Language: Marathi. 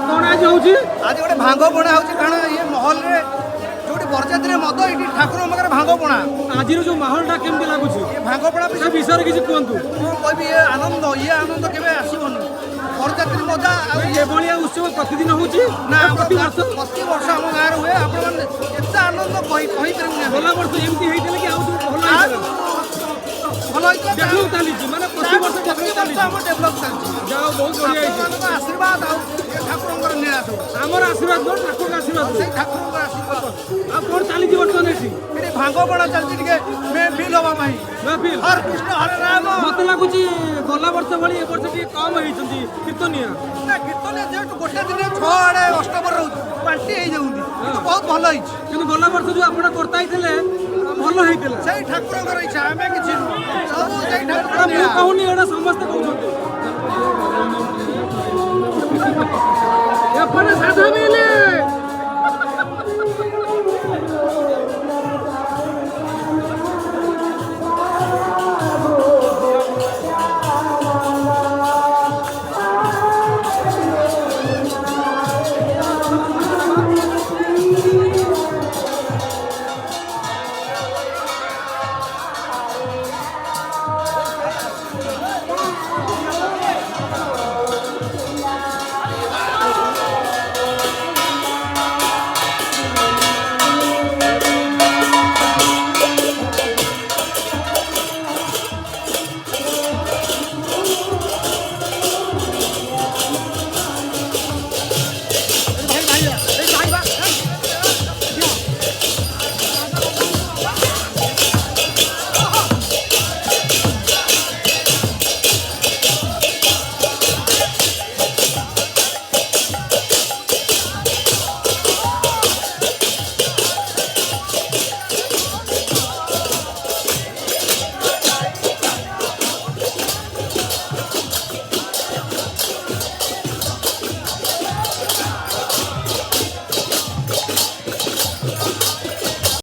कौन आज हूँ आज गोटे भांग पणा हो ये महल रे जो बरजाती मद ये ठाकुर पाखे भांग पणा आज जो माहौलटा केमती लगुच ये भांग पणा विषय किसी कहतु कह ये आनंद केवे आसबनी बरजाती मजा एभलिया उत्सव प्रतिदिन हूँ ना प्रति वर्ष आम गाँव हुए आपण एत आनंद गला वर्ष एमती होता कि भल डेभलप चली माने प्रति वर्ष डेभलप चलती जाओ बहुत बढ़िया आशीर्वाद ठाकुर नीला सब आमर आशीर्वाद कौन ठाकुर आशीर्वाद ठाकुर आशीर्वाद आ कौन चली बर्तमान ये भांग पड़ा चलती फिल हवा महफिल हर कृष्ण हरे राम मत लगुच गला वर्ष भाई वर्ष टे कम होती कीर्तनिया ना कीर्तन जेहतु गोटे दिन 6 आड़े अष्टपर रोचे बांटी बहुत भल कि गला वर्ष जो आप करता भल होता से ठाकुर इच्छा आम किसी सब से ठाकुर कहूनी एटा समस्ते कहते साधा मिले